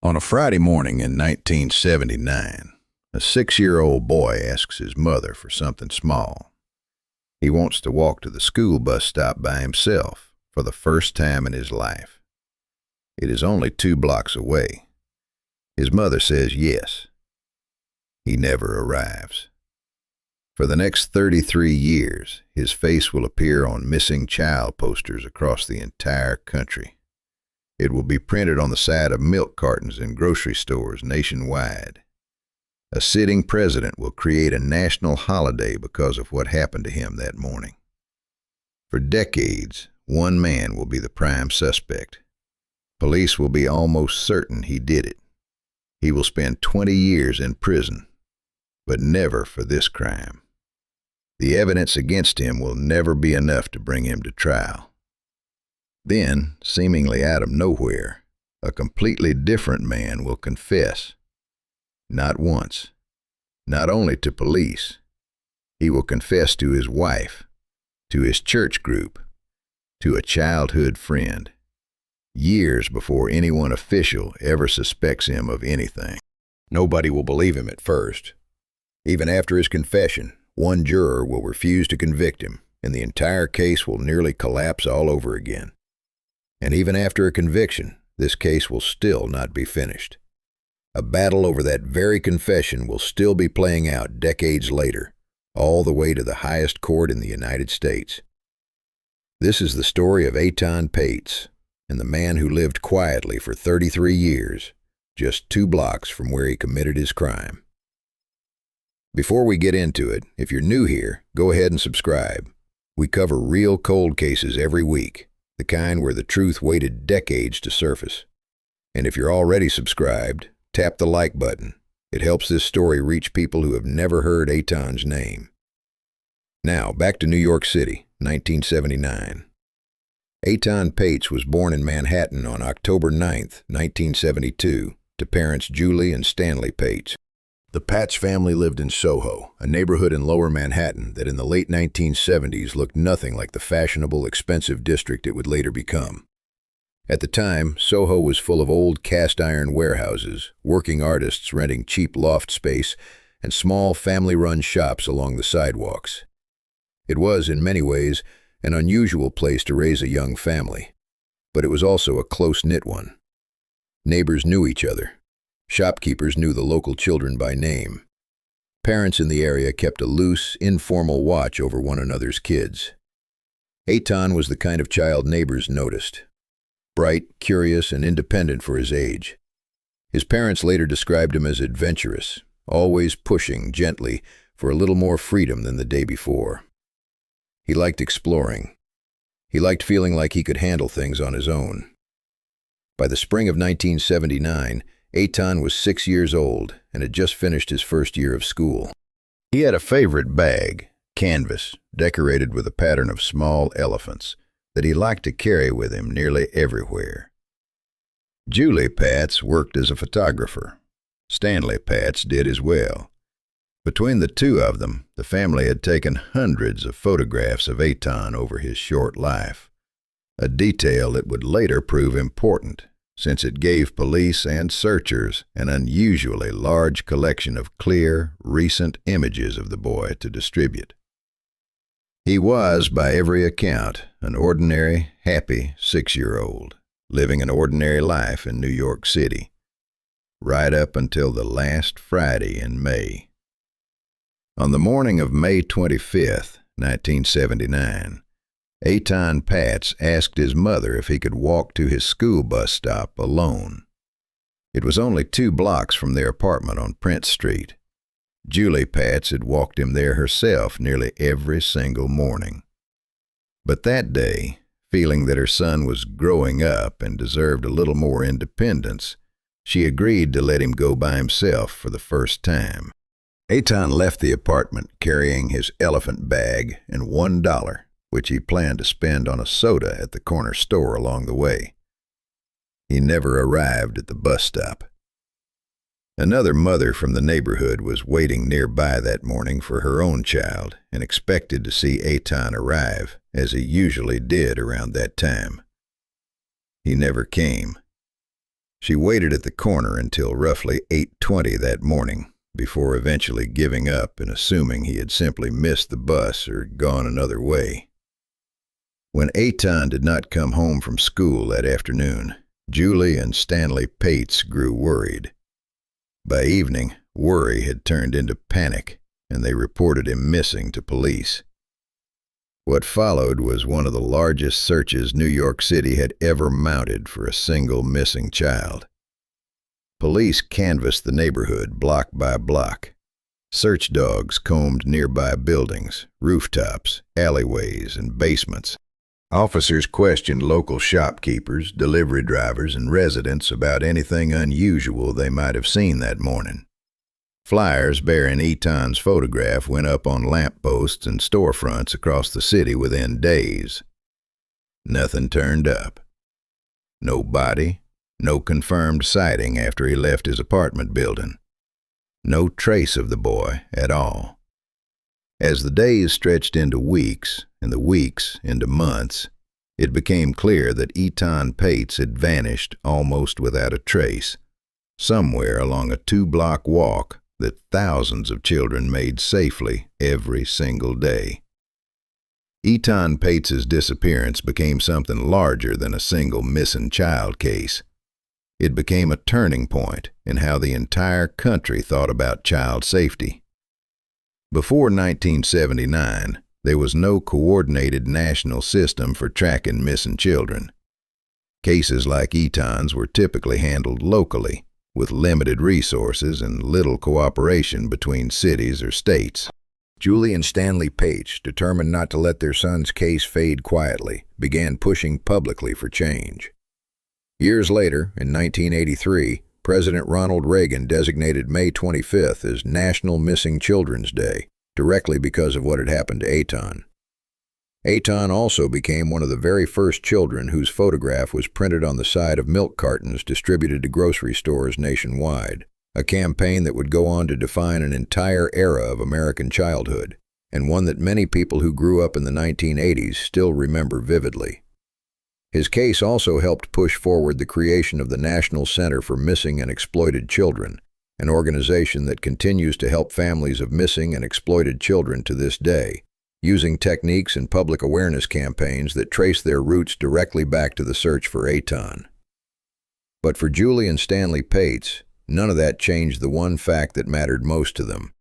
On a Friday morning in 1979, a 6-year-old boy asks his mother for something small. He wants to walk to the school bus stop by himself for the first time in his life. It is only 2 blocks away. His mother says yes. He never arrives. For the next 33 years, his face will appear on missing child posters across the entire country. It will be printed on the side of milk cartons in grocery stores nationwide. A sitting president will create a national holiday because of what happened to him that morning. For decades, one man will be the prime suspect. Police will be almost certain he did it. He will spend 20 years in prison, but never for this crime. The evidence against him will never be enough to bring him to trial. Then, seemingly out of nowhere, a completely different man will confess. Not once, not only to police. He will confess to his wife, to his church group, to a childhood friend, years before anyone official ever suspects him of anything. Nobody will believe him at first. Even after his confession, one juror will refuse to convict him, and the entire case will nearly collapse all over again. And even after a conviction, this case will still not be finished. A battle over that very confession will still be playing out decades later, all the way to the highest court in the United States. This is the story of Eitan Paetz, and the man who lived quietly for 33 years, just 2 blocks from where he committed his crime. Before we get into it, if you're new here, go ahead and subscribe. We cover real cold cases every week, the kind where the truth waited decades to surface. And if you're already subscribed, tap the like button. It helps this story reach people who have never heard Eitan's name. Now, back to New York City, 1979. Eitan Paetz was born in Manhattan on October 9, 1972, to parents Julie and Stanley Paetz. The Paetz family lived in Soho, a neighborhood in lower Manhattan that in the late 1970s looked nothing like the fashionable, expensive district it would later become. At the time, Soho was full of old cast-iron warehouses, working artists renting cheap loft space, and small family-run shops along the sidewalks. It was, in many ways, an unusual place to raise a young family, but it was also a close-knit one. Neighbors knew each other. Shopkeepers knew the local children by name. Parents in the area kept a loose, informal watch over one another's kids. Eitan was the kind of child neighbors noticed. Bright, curious, and independent for his age. His parents later described him as adventurous, always pushing, gently, for a little more freedom than the day before. He liked exploring. He liked feeling like he could handle things on his own. By the spring of 1979, Eitan was 6 years old and had just finished his first year of school. He had a favorite bag, canvas, decorated with a pattern of small elephants, that he liked to carry with him nearly everywhere. Julie Paetz worked as a photographer. Stanley Paetz did as well. Between the two of them, the family had taken hundreds of photographs of Eitan over his short life, a detail that would later prove important, since it gave police and searchers an unusually large collection of clear, recent images of the boy to distribute. He was, by every account, an ordinary, happy 6-year-old, living an ordinary life in New York City, right up until the last Friday in May. On the morning of May 25, 1979, Eitan Paetz asked his mother if he could walk to his school bus stop alone. It was only 2 blocks from their apartment on Prince Street. Julie Paetz had walked him there herself nearly every single morning. But that day, feeling that her son was growing up and deserved a little more independence, she agreed to let him go by himself for the first time. Eitan left the apartment carrying his elephant bag and $1, which he planned to spend on a soda at the corner store along the way. He never arrived at the bus stop. Another mother from the neighborhood was waiting nearby that morning for her own child and expected to see Eitan arrive, as he usually did around that time. He never came. She waited at the corner until roughly 8:20 that morning, before eventually giving up and assuming he had simply missed the bus or gone another way. When Eitan did not come home from school that afternoon, Julie and Stanley Pates grew worried. By evening, worry had turned into panic, and they reported him missing to police. What followed was one of the largest searches New York City had ever mounted for a single missing child. Police canvassed the neighborhood block by block. Search dogs combed nearby buildings, rooftops, alleyways, and basements. Officers questioned local shopkeepers, delivery drivers, and residents about anything unusual they might have seen that morning. Flyers bearing Eitan's photograph went up on lampposts and storefronts across the city within days. Nothing turned up. No body, no confirmed sighting after he left his apartment building. No trace of the boy at all. As the days stretched into weeks, and the weeks into months, it became clear that Eitan Pates had vanished almost without a trace, somewhere along a 2-block walk that thousands of children made safely every single day. Eitan Pates's disappearance became something larger than a single missing child case. It became a turning point in how the entire country thought about child safety. Before 1979, there was no coordinated national system for tracking missing children. Cases like Eitan's were typically handled locally, with limited resources and little cooperation between cities or states. Julie and Stanley Pates, determined not to let their son's case fade quietly, began pushing publicly for change. Years later, in 1983, President Ronald Reagan designated May 25th as National Missing Children's Day, directly because of what had happened to Eitan. Eitan also became one of the very first children whose photograph was printed on the side of milk cartons distributed to grocery stores nationwide, a campaign that would go on to define an entire era of American childhood, and one that many people who grew up in the 1980s still remember vividly. His case also helped push forward the creation of the National Center for Missing and Exploited Children, an organization that continues to help families of missing and exploited children to this day, using techniques and public awareness campaigns that trace their roots directly back to the search for Eitan. But for Julie and Stanley Pates, none of that changed the one fact that mattered most to them.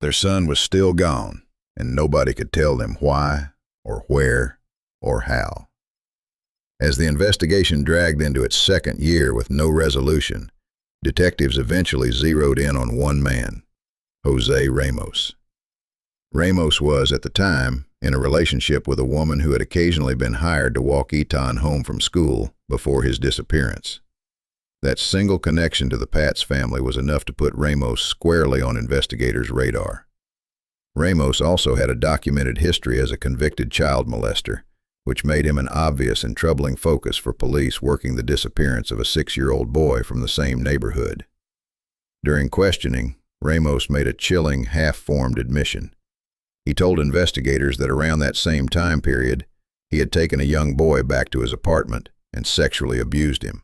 Their son was still gone, and nobody could tell them why, or where, or how. As the investigation dragged into its second year with no resolution, detectives eventually zeroed in on one man, Jose Ramos. Ramos was, at the time, in a relationship with a woman who had occasionally been hired to walk Eitan home from school before his disappearance. That single connection to the Pats family was enough to put Ramos squarely on investigators' radar. Ramos also had a documented history as a convicted child molester, which made him an obvious and troubling focus for police working the disappearance of a 6-year-old boy from the same neighborhood. During questioning, Ramos made a chilling, half-formed admission. He told investigators that around that same time period, he had taken a young boy back to his apartment and sexually abused him.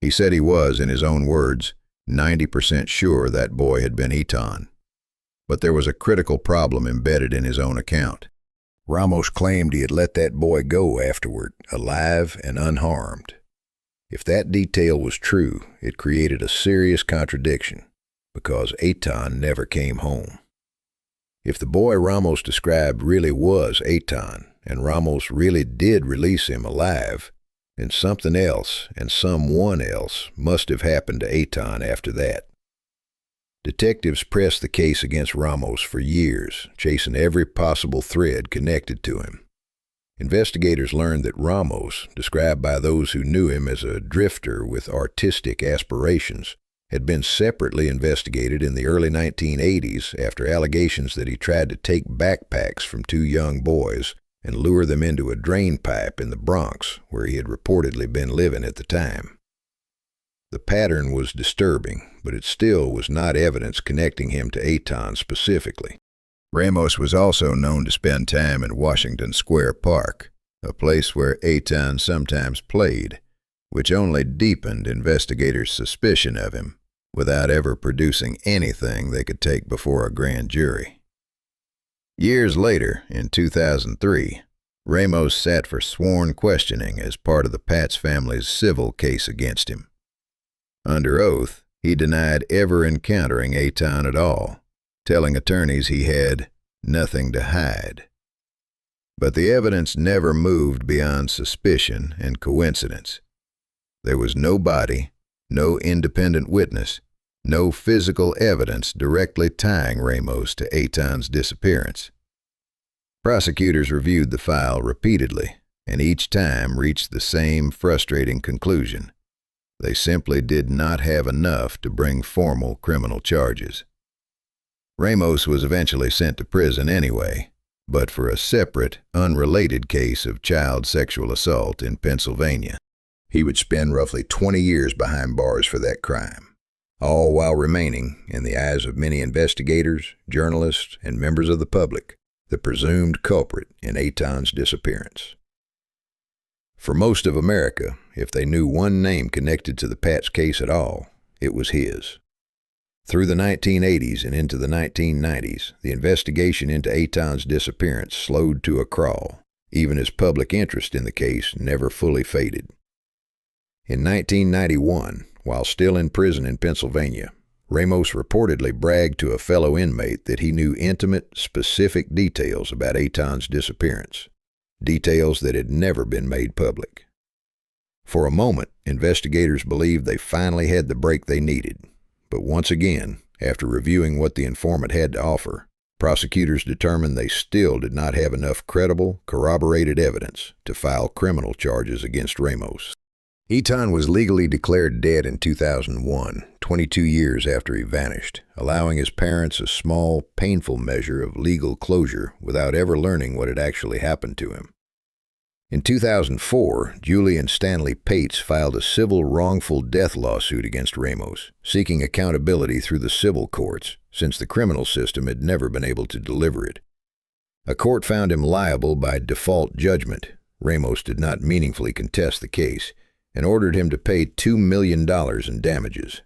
He said he was, in his own words, 90% sure that boy had been Eitan. But there was a critical problem embedded in his own account. Ramos claimed he had let that boy go afterward, alive and unharmed. If that detail was true, it created a serious contradiction, because Eitan never came home. If the boy Ramos described really was Eitan, and Ramos really did release him alive, then something else and someone else must have happened to Eitan after that. Detectives pressed the case against Ramos for years, chasing every possible thread connected to him. Investigators learned that Ramos, described by those who knew him as a drifter with artistic aspirations, had been separately investigated in the early 1980s after allegations that he tried to take backpacks from 2 young boys and lure them into a drain pipe in the Bronx, where he had reportedly been living at the time. The pattern was disturbing, but it still was not evidence connecting him to Eitan specifically. Ramos was also known to spend time in Washington Square Park, a place where Eitan sometimes played, which only deepened investigators' suspicion of him without ever producing anything they could take before a grand jury. Years later, in 2003, Ramos sat for sworn questioning as part of the Patz family's civil case against him. Under oath, he denied ever encountering Eitan at all, telling attorneys he had nothing to hide. But the evidence never moved beyond suspicion and coincidence. There was no body, no independent witness, no physical evidence directly tying Ramos to Eitan's disappearance. Prosecutors reviewed the file repeatedly, and each time reached the same frustrating conclusion. They simply did not have enough to bring formal criminal charges. Ramos was eventually sent to prison anyway, but for a separate, unrelated case of child sexual assault in Pennsylvania. He would spend roughly 20 years behind bars for that crime, all while remaining, in the eyes of many investigators, journalists, and members of the public, the presumed culprit in Eitan's disappearance. For most of America, if they knew one name connected to the Patz case at all, it was his. Through the 1980s and into the 1990s, the investigation into Eitan's disappearance slowed to a crawl, even as public interest in the case never fully faded. In 1991, while still in prison in Pennsylvania, Ramos reportedly bragged to a fellow inmate that he knew intimate, specific details about Eitan's disappearance, details that had never been made public. For a moment, investigators believed they finally had the break they needed, but once again, after reviewing what the informant had to offer, prosecutors determined they still did not have enough credible, corroborated evidence to file criminal charges against Ramos. Eitan was legally declared dead in 2001, 22 years after he vanished, allowing his parents a small, painful measure of legal closure without ever learning what had actually happened to him. In 2004, Julie and Stanley Pates filed a civil wrongful death lawsuit against Ramos, seeking accountability through the civil courts, since the criminal system had never been able to deliver it. A court found him liable by default judgment. Ramos did not meaningfully contest the case, and ordered him to pay $2 million in damages.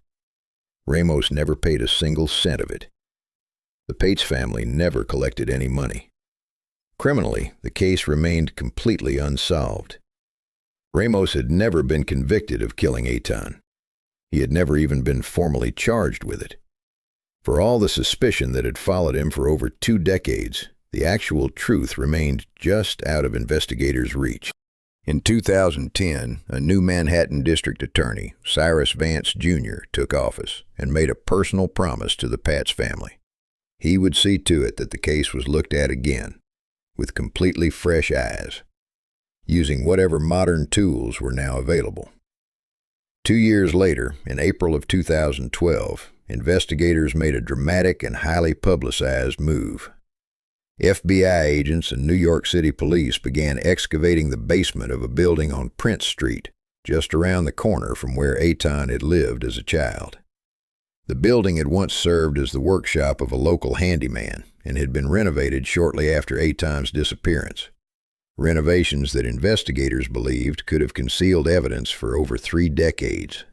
Ramos never paid a single cent of it. The Pates family never collected any money. Criminally, the case remained completely unsolved. Ramos had never been convicted of killing Eitan. He had never even been formally charged with it. For all the suspicion that had followed him for over 2 decades, the actual truth remained just out of investigators' reach. In 2010, a new Manhattan district attorney, Cyrus Vance Jr., took office and made a personal promise to the Patz family. He would see to it that the case was looked at again, with completely fresh eyes, using whatever modern tools were now available. 2 years later, in April of 2012, investigators made a dramatic and highly publicized move. FBI agents and New York City police began excavating the basement of a building on Prince Street, just around the corner from where Eitan had lived as a child. The building had once served as the workshop of a local handyman and had been renovated shortly after Eitan's disappearance. Renovations that investigators believed could have concealed evidence for over 3 decades.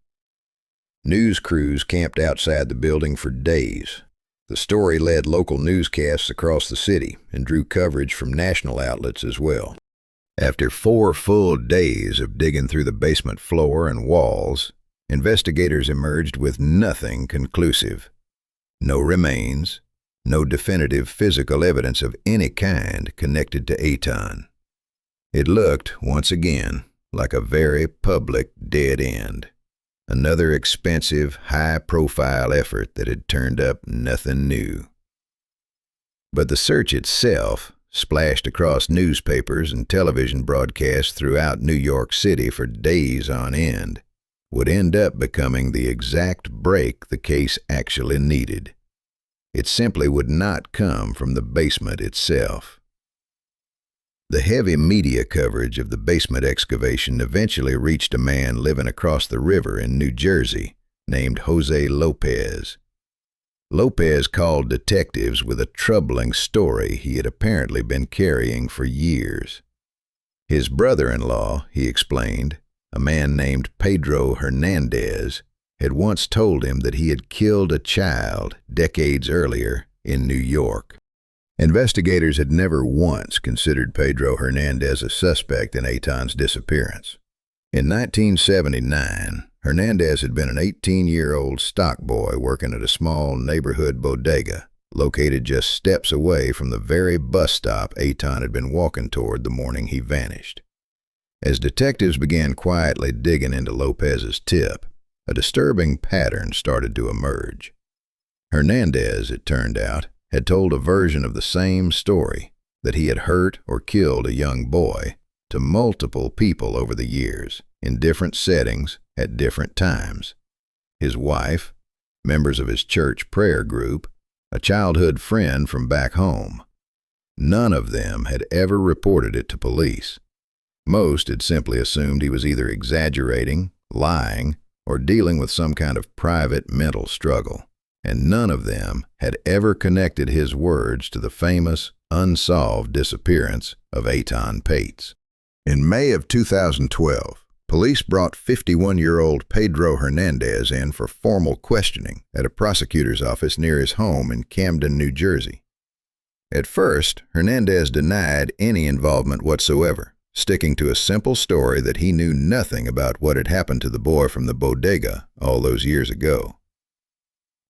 News crews camped outside the building for days. The story led local newscasts across the city and drew coverage from national outlets as well. After 4 full days of digging through the basement floor and walls, investigators emerged with nothing conclusive. No remains, no definitive physical evidence of any kind connected to Eitan. It looked, once again, like a very public dead end. Another expensive, high-profile effort that had turned up nothing new. But the search itself, splashed across newspapers and television broadcasts throughout New York City for days on end, would end up becoming the exact break the case actually needed. It simply would not come from the basement itself. The heavy media coverage of the basement excavation eventually reached a man living across the river in New Jersey named Jose Lopez. Lopez called detectives with a troubling story he had apparently been carrying for years. His brother-in-law, he explained, a man named Pedro Hernandez, had once told him that he had killed a child decades earlier in New York. Investigators had never once considered Pedro Hernandez a suspect in Eitan's disappearance. In 1979, Hernandez had been an 18-year-old stock boy working at a small neighborhood bodega located just steps away from the very bus stop Eitan had been walking toward the morning he vanished. As detectives began quietly digging into Lopez's tip, a disturbing pattern started to emerge. Hernandez, it turned out, had told a version of the same story, that he had hurt or killed a young boy, to multiple people over the years, in different settings, at different times. His wife, members of his church prayer group, a childhood friend from back home. None of them had ever reported it to police. Most had simply assumed he was either exaggerating, lying, or dealing with some kind of private mental struggle, and none of them had ever connected his words to the famous, unsolved disappearance of Eitan Pates. In May of 2012, police brought 51-year-old Pedro Hernandez in for formal questioning at a prosecutor's office near his home in Camden, New Jersey. At first, Hernandez denied any involvement whatsoever, sticking to a simple story that he knew nothing about what had happened to the boy from the bodega all those years ago.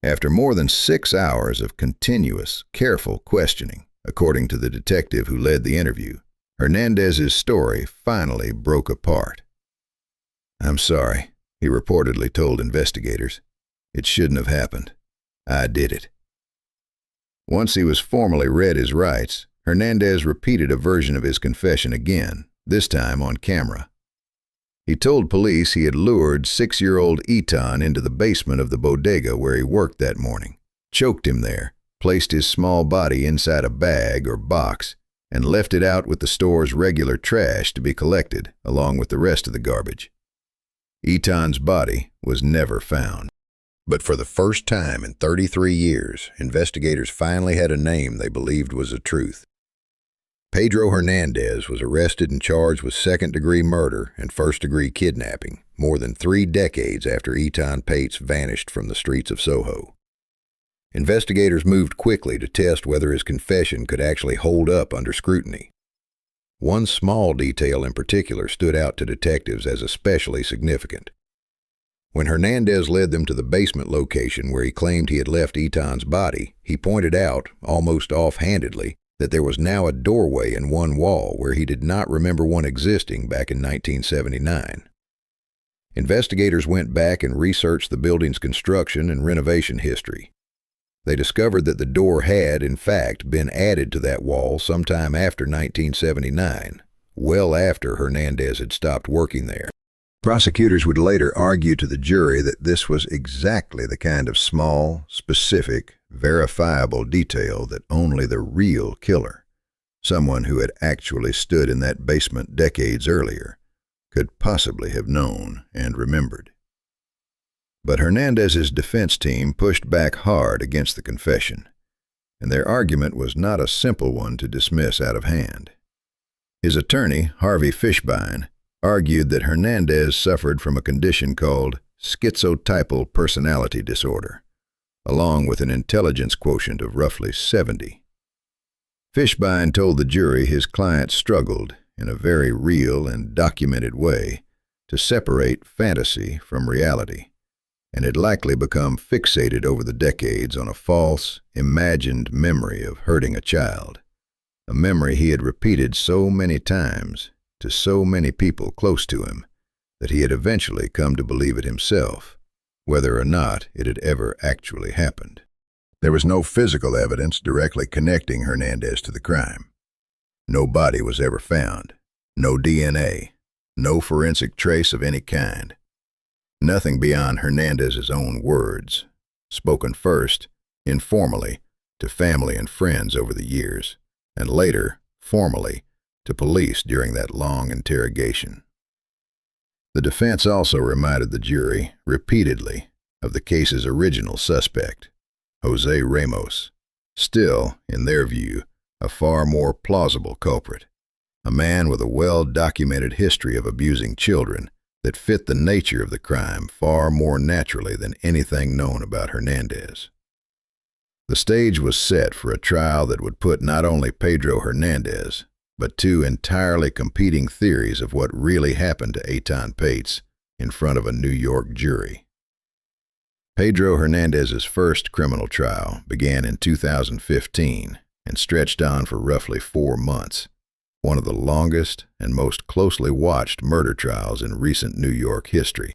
After more than 6 hours of continuous, careful questioning, according to the detective who led the interview, Hernandez's story finally broke apart. "I'm sorry," he reportedly told investigators. "It shouldn't have happened. I did it." Once he was formally read his rights, Hernandez repeated a version of his confession again, this time on camera. He told police he had lured 6-year-old Eitan into the basement of the bodega where he worked that morning, choked him there, placed his small body inside a bag or box, and left it out with the store's regular trash to be collected, along with the rest of the garbage. Eitan's body was never found. But for the first time in 33 years, investigators finally had a name they believed was the truth. Pedro Hernandez was arrested and charged with second-degree murder and first-degree kidnapping more than 3 decades after Eitan Pates vanished from the streets of Soho. Investigators moved quickly to test whether his confession could actually hold up under scrutiny. One small detail in particular stood out to detectives as especially significant. When Hernandez led them to the basement location where he claimed he had left Eitan's body, he pointed out, almost offhandedly, that there was now a doorway in one wall where he did not remember one existing back in 1979. Investigators went back and researched the building's construction and renovation history. They discovered that the door had, in fact, been added to that wall sometime after 1979, well after Hernandez had stopped working there. Prosecutors would later argue to the jury that this was exactly the kind of small, specific, verifiable detail that only the real killer, someone who had actually stood in that basement decades earlier, could possibly have known and remembered. But Hernandez's defense team pushed back hard against the confession, and their argument was not a simple one to dismiss out of hand. His attorney, Harvey Fishbein, argued that Hernandez suffered from a condition called schizotypal personality disorder, along with an intelligence quotient of roughly 70. Fishbein told the jury his client struggled, in a very real and documented way, to separate fantasy from reality, and had likely become fixated over the decades on a false, imagined memory of hurting a child, a memory he had repeated so many times to so many people close to him that he had eventually come to believe it himself, whether or not it had ever actually happened. There was no physical evidence directly connecting Hernandez to the crime. No body was ever found, no DNA, no forensic trace of any kind. Nothing beyond Hernandez's own words, spoken first, informally, to family and friends over the years, and later, formally, to police during that long interrogation. The defense also reminded the jury, repeatedly, of the case's original suspect, Jose Ramos, still, in their view, a far more plausible culprit, a man with a well-documented history of abusing children that fit the nature of the crime far more naturally than anything known about Hernandez. The stage was set for a trial that would put not only Pedro Hernandez, but two entirely competing theories of what really happened to Eitan Pates in front of a New York jury. Pedro Hernandez's first criminal trial began in 2015 and stretched on for roughly 4 months, one of the longest and most closely watched murder trials in recent New York history.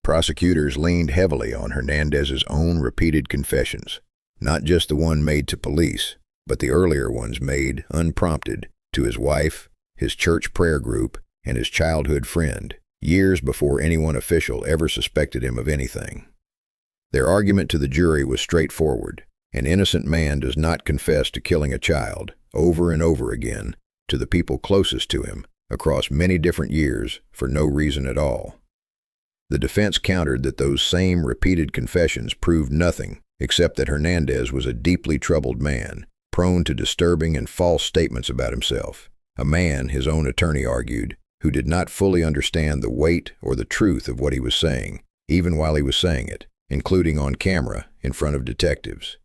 Prosecutors leaned heavily on Hernandez's own repeated confessions, not just the one made to police, but the earlier ones made unprompted to his wife, his church prayer group, and his childhood friend, years before anyone official ever suspected him of anything. Their argument to the jury was straightforward. An innocent man does not confess to killing a child over and over again to the people closest to him across many different years for no reason at all. The defense countered that those same repeated confessions proved nothing except that Hernandez was a deeply troubled man, prone to disturbing and false statements about himself, a man, his own attorney argued, who did not fully understand the weight or the truth of what he was saying, even while he was saying it, including on camera in front of detectives.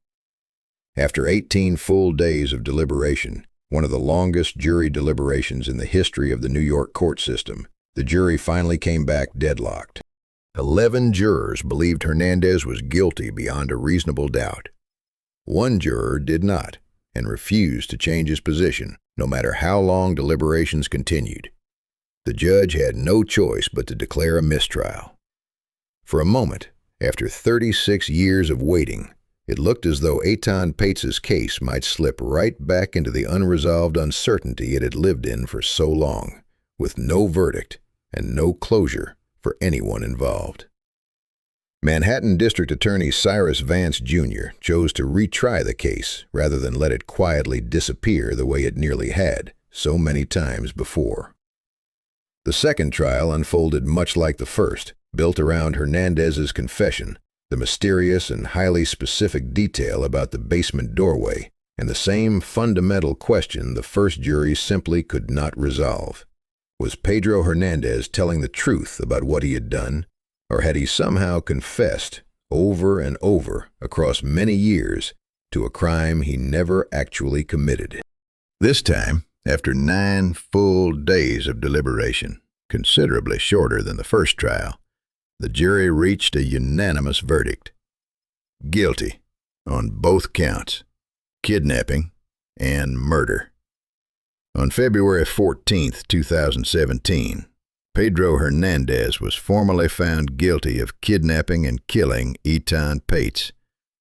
After 18 full days of deliberation, one of the longest jury deliberations in the history of the New York court system, the jury finally came back deadlocked. 11 jurors believed Hernandez was guilty beyond a reasonable doubt. One juror did not, and refused to change his position, no matter how long deliberations continued. The judge had no choice but to declare a mistrial. For a moment, after 36 years of waiting, it looked as though Eitan Pates' case might slip right back into the unresolved uncertainty it had lived in for so long, with no verdict and no closure for anyone involved. Manhattan District Attorney Cyrus Vance, Jr. chose to retry the case rather than let it quietly disappear the way it nearly had so many times before. The second trial unfolded much like the first, built around Hernandez's confession, the mysterious and highly specific detail about the basement doorway, and the same fundamental question the first jury simply could not resolve. Was Pedro Hernandez telling the truth about what he had done, or had he somehow confessed over and over across many years to a crime he never actually committed? This time, after 9 full days of deliberation, considerably shorter than the first trial, the jury reached a unanimous verdict. Guilty on both counts, kidnapping and murder. On February 14, 2017, Pedro Hernandez was formally found guilty of kidnapping and killing Eitan Pates,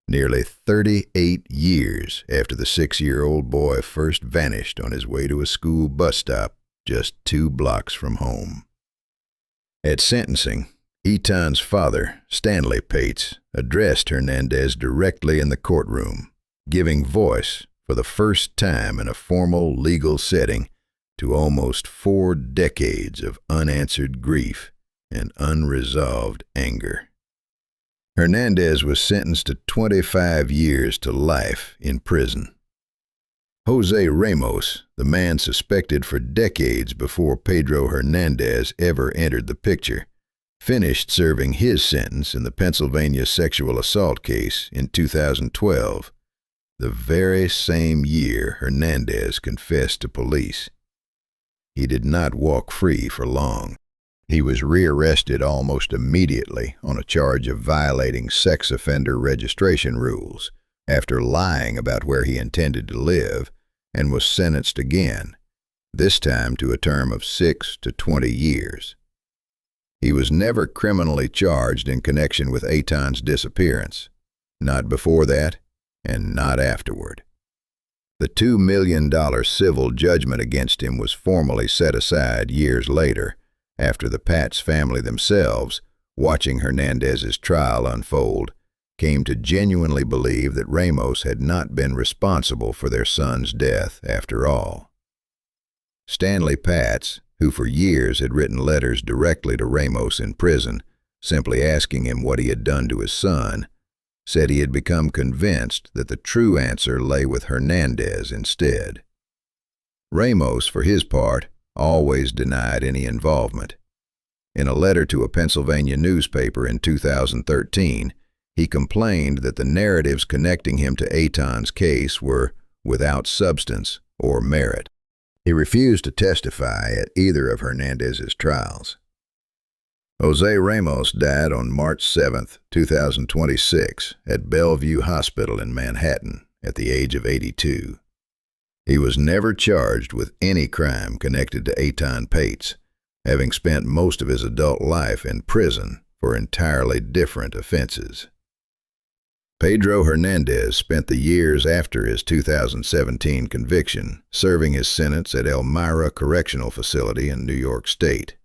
nearly 38 years after the 6-year-old boy first vanished on his way to a school bus stop just 2 blocks from home. At sentencing, Eitan's father, Stanley Pates, addressed Hernandez directly in the courtroom, giving voice for the first time in a formal legal setting to almost 4 decades of unanswered grief and unresolved anger. Hernandez was sentenced to 25 years to life in prison. Jose Ramos, the man suspected for decades before Pedro Hernandez ever entered the picture, finished serving his sentence in the Pennsylvania sexual assault case in 2012, the very same year Hernandez confessed to police. He did not walk free for long. He was rearrested almost immediately on a charge of violating sex offender registration rules after lying about where he intended to live, and was sentenced again, this time to a term of 6 to 20 years. He was never criminally charged in connection with Eitan's disappearance, not before that and not afterward. The $2 million civil judgment against him was formally set aside years later, after the Pates family themselves, watching Hernandez's trial unfold, came to genuinely believe that Ramos had not been responsible for their son's death after all. Stanley Pates, who for years had written letters directly to Ramos in prison, simply asking him what he had done to his son, said he had become convinced that the true answer lay with Hernandez instead. Ramos, for his part, always denied any involvement. In a letter to a Pennsylvania newspaper in 2013, he complained that the narratives connecting him to Eitan's case were without substance or merit. He refused to testify at either of Hernandez's trials. Jose Ramos died on March 7, 2026, at Bellevue Hospital in Manhattan at the age of 82. He was never charged with any crime connected to Eitan Pates, having spent most of his adult life in prison for entirely different offenses. Pedro Hernandez spent the years after his 2017 conviction serving his sentence at Elmira Correctional Facility in New York State.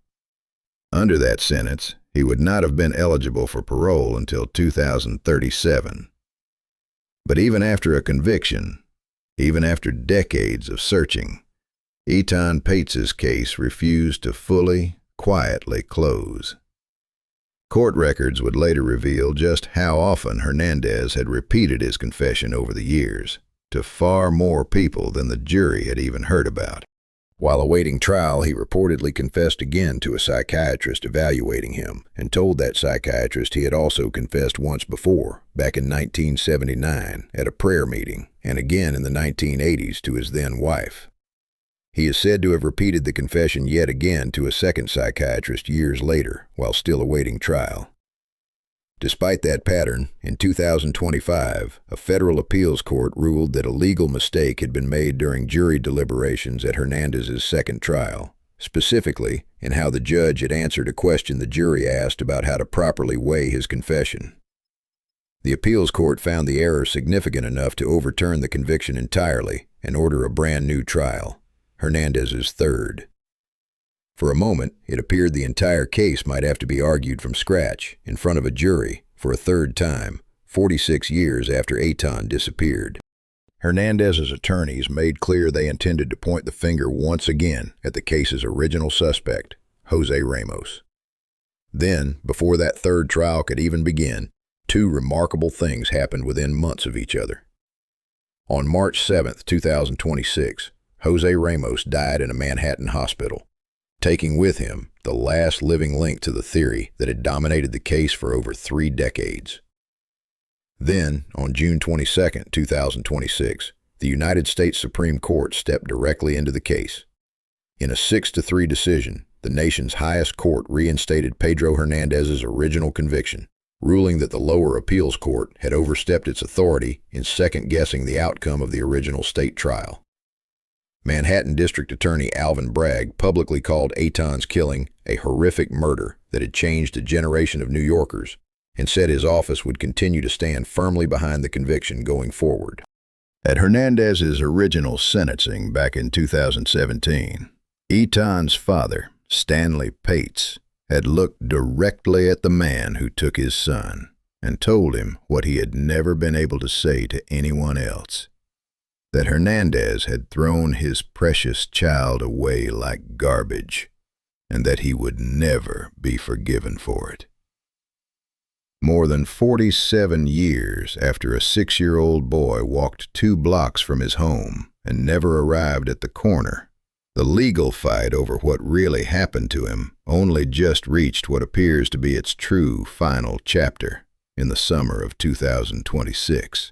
Under that sentence, he would not have been eligible for parole until 2037. But even after a conviction, even after decades of searching, Eitan Pates' case refused to fully, quietly close. Court records would later reveal just how often Hernandez had repeated his confession over the years, to far more people than the jury had even heard about. While awaiting trial, he reportedly confessed again to a psychiatrist evaluating him, and told that psychiatrist he had also confessed once before, back in 1979, at a prayer meeting, and again in the 1980s to his then-wife. He is said to have repeated the confession yet again to a second psychiatrist years later, while still awaiting trial. Despite that pattern, in 2025, a federal appeals court ruled that a legal mistake had been made during jury deliberations at Hernandez's second trial, specifically in how the judge had answered a question the jury asked about how to properly weigh his confession. The appeals court found the error significant enough to overturn the conviction entirely and order a brand new trial, Hernandez's third. For a moment, it appeared the entire case might have to be argued from scratch, in front of a jury, for a third time, 46 years after Eitan disappeared. Hernandez's attorneys made clear they intended to point the finger once again at the case's original suspect, Jose Ramos. Then, before that third trial could even begin, two remarkable things happened within months of each other. On March 7, 2026, Jose Ramos died in a Manhattan hospital, taking with him the last living link to the theory that had dominated the case for over 3 decades. Then, on June 22, 2026, the United States Supreme Court stepped directly into the case. In a 6-3 decision, the nation's highest court reinstated Pedro Hernandez's original conviction, ruling that the lower appeals court had overstepped its authority in second-guessing the outcome of the original state trial. Manhattan District Attorney Alvin Bragg publicly called Eitan's killing a horrific murder that had changed a generation of New Yorkers, and said his office would continue to stand firmly behind the conviction going forward. At Hernandez's original sentencing back in 2017, Eitan's father, Stanley Pates, had looked directly at the man who took his son and told him what he had never been able to say to anyone else: that Hernandez had thrown his precious child away like garbage, and that he would never be forgiven for it. More than 47 years after a 6-year-old boy walked 2 blocks from his home and never arrived at the corner, the legal fight over what really happened to him only just reached what appears to be its true final chapter in the summer of 2026.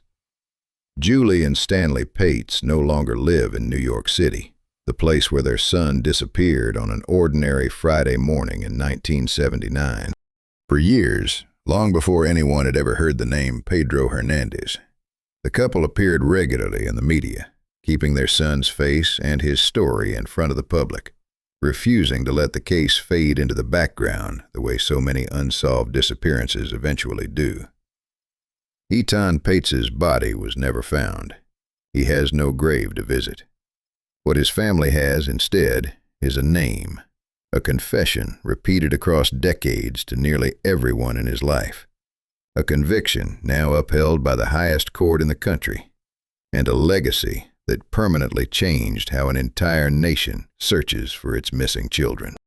Julie and Stanley Pates no longer live in New York City, the place where their son disappeared on an ordinary Friday morning in 1979. For years, long before anyone had ever heard the name Pedro Hernandez, the couple appeared regularly in the media, keeping their son's face and his story in front of the public, refusing to let the case fade into the background the way so many unsolved disappearances eventually do. Eitan Pates' body was never found. He has no grave to visit. What his family has instead is a name, a confession repeated across decades to nearly everyone in his life, a conviction now upheld by the highest court in the country, and a legacy that permanently changed how an entire nation searches for its missing children.